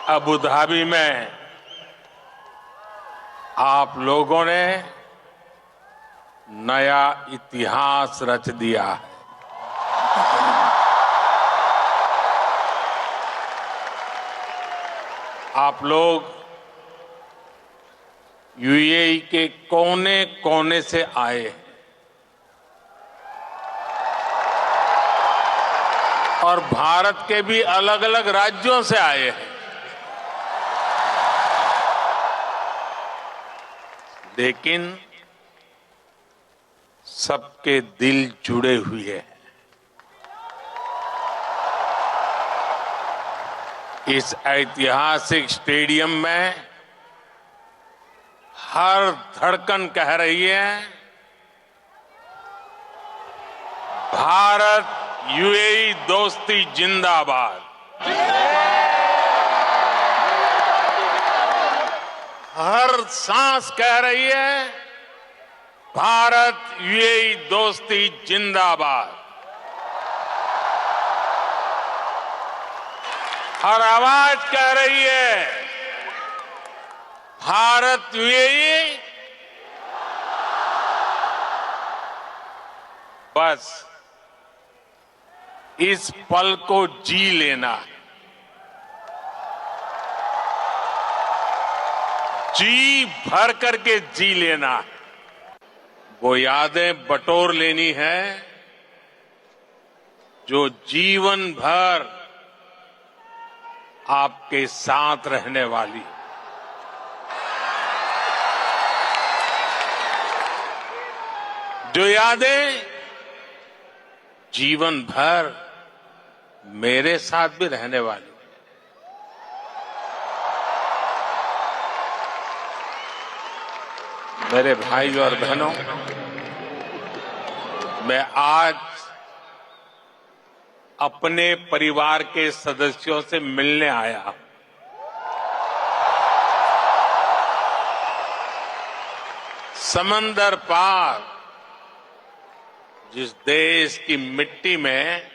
Abu Dhabi में आप लोगों ने नया इतिहास रच दिया है। आप लोग यूएई के कोने कोने से आए हैं और भारत के भी अलग अलग राज्यों से आए हैं, लेकिन सबके दिल जुड़े हुए हैं। इस ऐतिहासिक स्टेडियम में हर धड़कन कह रही है, भारत यूएई दोस्ती जिंदाबाद। हर सांस कह रही है, भारत यूएई दोस्ती जिंदाबाद। हर आवाज कह रही है, भारत यूएई। बस इस पल को जी लेना है, जी भर करके जी लेना है। वो यादें बटोर लेनी है जो जीवन भर आपके साथ रहने वाली। जो यादें जीवन भर मेरे साथ भी रहने वाली। मेरे भाई और बहनों, मैं आज अपने परिवार के सदस्यों से मिलने आया हूं। समंदर पार जिस देश की मिट्टी में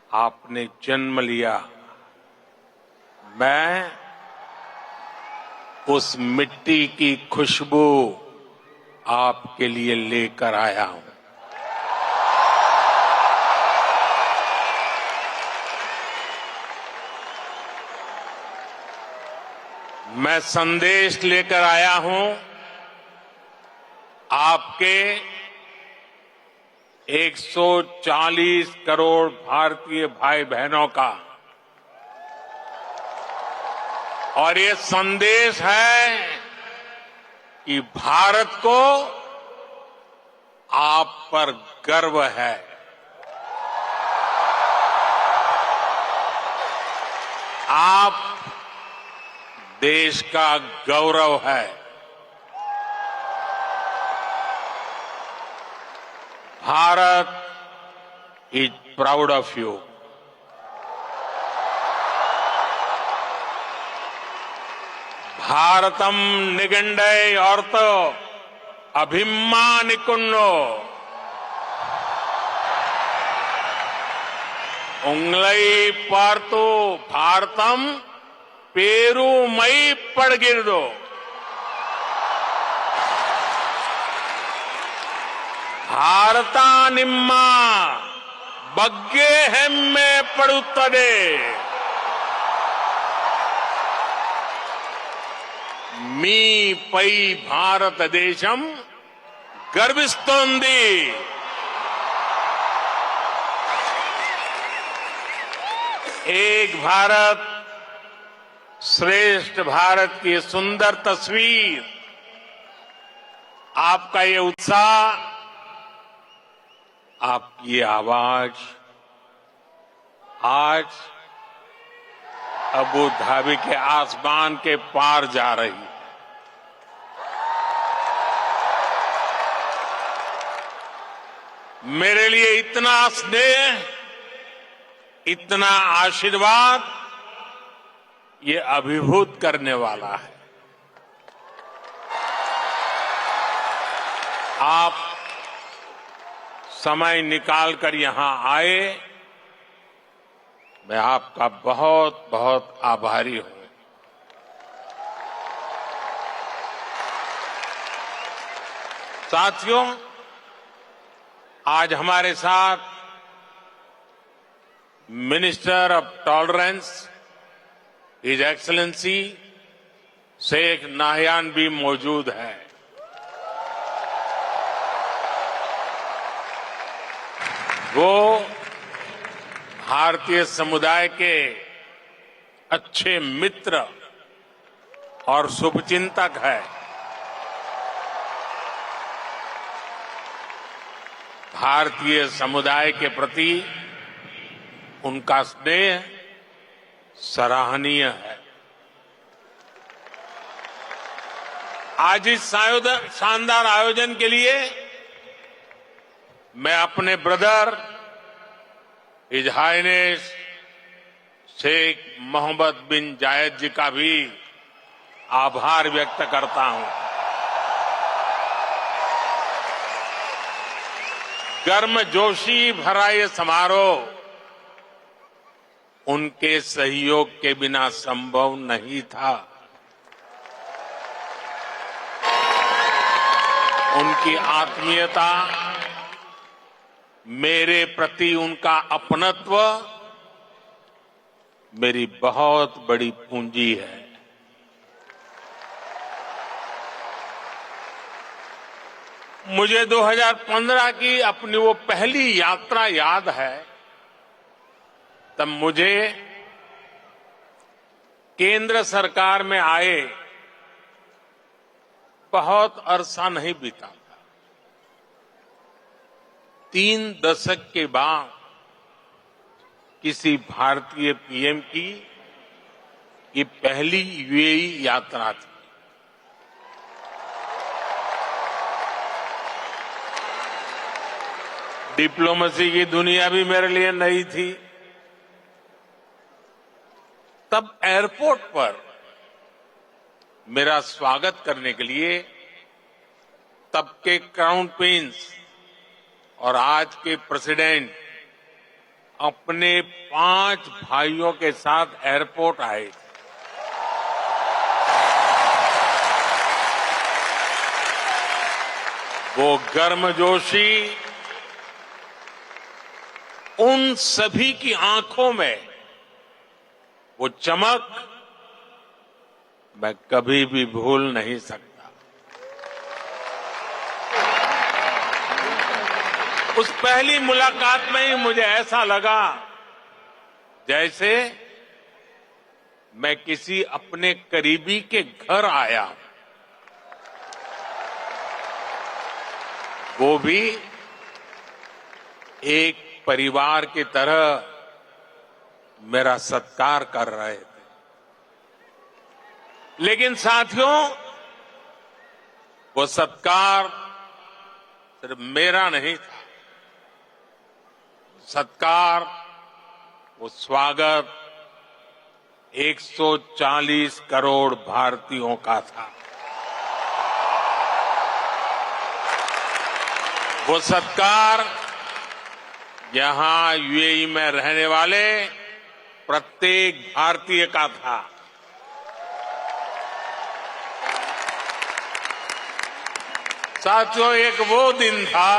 आपने जन्म लिया, मैं उस मिट्टी की खुशबू आपके लिए लेकर आया हूं। मैं संदेश लेकर आया हूं आपके 140 करोड़ भारतीय भाई बहनों का, और ये संदेश है कि भारत को आप पर गर्व है। आप देश का गौरव है। Bharat is proud of you. भारतम निगंडे अर्थ अभिमानिकुन्नो उंगलई पार्तो भारतम पेरूमई पड़गिरदो। भारता निम्मा बग्गे हेम्मे पड़ुत्तदे। मी पई भारत देशम गर्विस्तोंदी। एक भारत श्रेष्ठ भारत की सुंदर तस्वीर, आपका ये उत्साह, आपकी ये आवाज आज अबू धाबी के आसमान के पार जा रही है। मेरे लिए इतना स्नेह, इतना आशीर्वाद, ये अभिभूत करने वाला है। आप समय निकालकर यहां आए, मैं आपका बहुत बहुत आभारी हूं। साथियों, आज हमारे साथ minister of tolerance his excellency Sheikh Nahyan भी मौजूद हैं। वो भारतीय समुदाय के अच्छे मित्र और शुभचिंतक है। भारतीय समुदाय के प्रति उनका स्नेह सराहनीय है। आज इस शानदार आयोजन के लिए मैं अपने brother his highness Sheikh Mohammed bin Zayed ji का भी आभार व्यक्त करता हूं। गर्मजोशी भरा ये समारोह उनके सहयोग के बिना संभव नहीं था। उनकी आत्मीयता, मेरे प्रति उनका अपनत्व मेरी बहुत बड़ी पूंजी है। मुझे 2015 की अपनी वो पहली यात्रा याद है। तब मुझे केंद्र सरकार में आए बहुत अरसा नहीं बीता था। 3 दशक के बाद किसी भारतीय पीएम की ये पहली यूएई यात्रा थी। डिप्लोमेसी की दुनिया भी मेरे लिए नई थी। तब एयरपोर्ट पर मेरा स्वागत करने के लिए तब के क्राउन प्रिंस और आज के प्रेसिडेंट अपने 5 भाइयों के साथ एयरपोर्ट आए थे। वो गर्मजोशी, उन सभी की आंखों में वो चमक मैं कभी भी भूल नहीं सकता। उस पहली मुलाकात में ही मुझे ऐसा लगा जैसे मैं किसी अपने करीबी के घर आया, वो भी एक परिवार की तरह मेरा सत्कार कर रहे थे। लेकिन साथियों, वो सत्कार सिर्फ मेरा नहीं था। सत्कार, वो स्वागत 140 करोड़ भारतीयों का था। वो सत्कार यहां यूएई में रहने वाले प्रत्येक भारतीय का था। साथियों, एक वो दिन था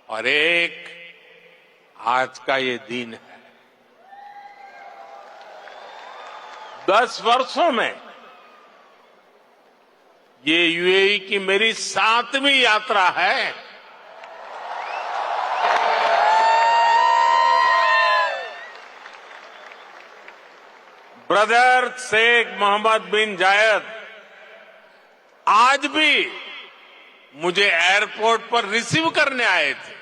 और एक आज का ये दिन है। 10 वर्षों में ये यूएई की मेरी 7वीं यात्रा है। ब्रदर शेख मोहम्मद बिन जायद आज भी मुझे एयरपोर्ट पर रिसीव करने आए थे।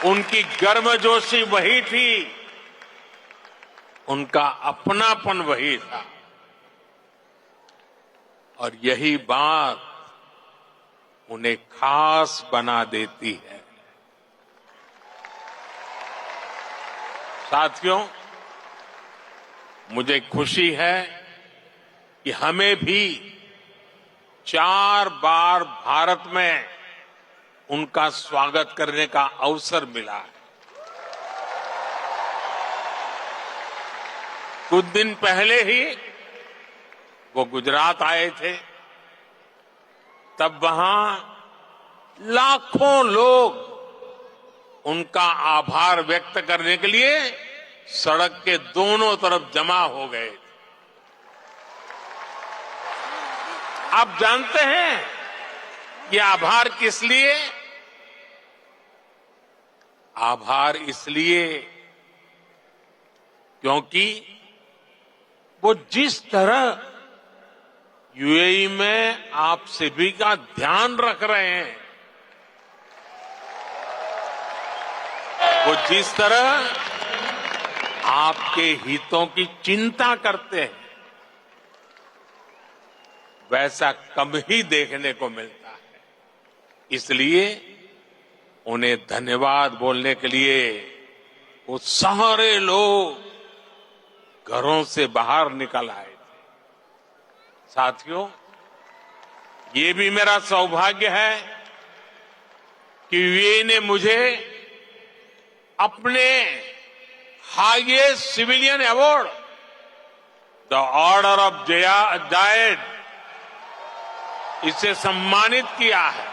उनकी गर्मजोशी वही थी, उनका अपनापन वही था। और यही बात उन्हें खास बना देती है। साथियों, मुझे खुशी है कि हमें भी 4 बार भारत में उनका स्वागत करने का अवसर मिला है। कुछ दिन पहले ही वो गुजरात आए थे, तब वहां लाखों लोग उनका आभार व्यक्त करने के लिए सड़क के दोनों तरफ जमा हो गए। आप जानते हैं कि आभार किस लिए? आभार इसलिए क्योंकि वो जिस तरह यूएई में आप सभी का ध्यान रख रहे हैं, वो जिस तरह आपके हितों की चिंता करते हैं, वैसा कम ही देखने को मिलता है। इसलिए उन्हें धन्यवाद बोलने के लिए वो सारे लोग घरों से बाहर निकल आए थे। साथियों, ये भी मेरा सौभाग्य है कि यूएई ने मुझे अपने highest civilian award the order of Zayed इसे सम्मानित किया है।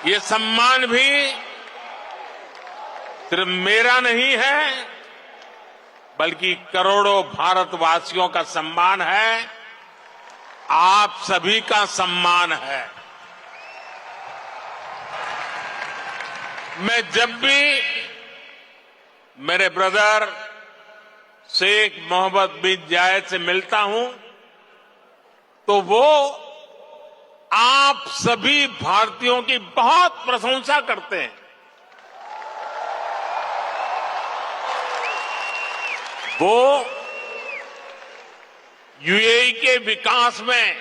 ये सम्मान भी सिर्फ मेरा नहीं है, बल्कि करोड़ों भारतवासियों का सम्मान है, आप सभी का सम्मान है। मैं जब भी मेरे ब्रदर शेख मोहम्मद बिन जायद से मिलता हूं, तो वो आप सभी भारतीयों की बहुत प्रशंसा करते हैं। वो यूएई के विकास में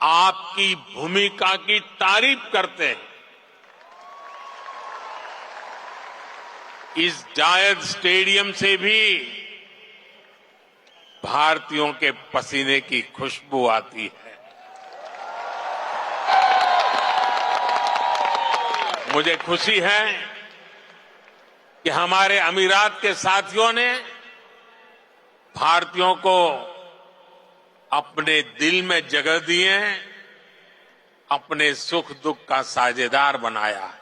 आपकी भूमिका की तारीफ करते हैं। इस जायद स्टेडियम से भी भारतीयों के पसीने की खुशबू आती है। मुझे खुशी है कि हमारे अमीरात के साथियों ने भारतीयों को अपने दिल में जगह दी है, अपने सुख दुख का साझेदार बनाया है।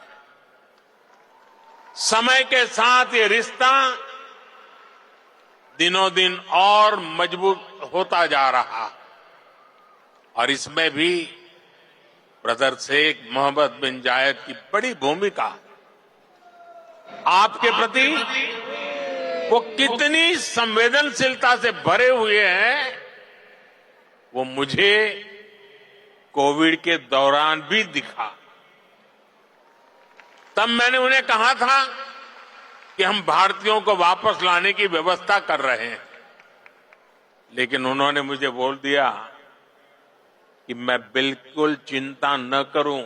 समय के साथ ये रिश्ता दिनों दिन और मजबूत होता जा रहा, और इसमें भी ब्रदर शेख मोहम्मद बिन जायद की बड़ी भूमिका। आपके प्रति वो कितनी संवेदनशीलता से भरे हुए हैं, वो मुझे कोविड के दौरान भी दिखा। तब मैंने उन्हें कहा था कि हम भारतीयों को वापस लाने की व्यवस्था कर रहे हैं, लेकिन उन्होंने मुझे बोल दिया कि मैं बिल्कुल चिंता न करूं।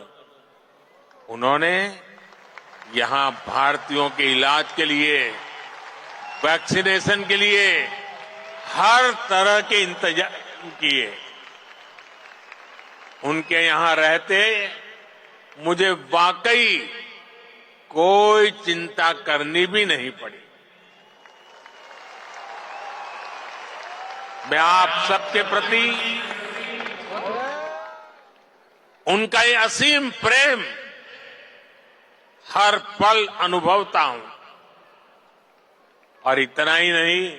उन्होंने यहां भारतीयों के इलाज के लिए, वैक्सीनेशन के लिए हर तरह के इंतजाम किए। उनके यहां रहते मुझे वाकई कोई चिंता करनी भी नहीं पड़ी। मैं आप सबके प्रति उनका ये असीम प्रेम हर पल अनुभवता हूं, और इतना ही नहीं,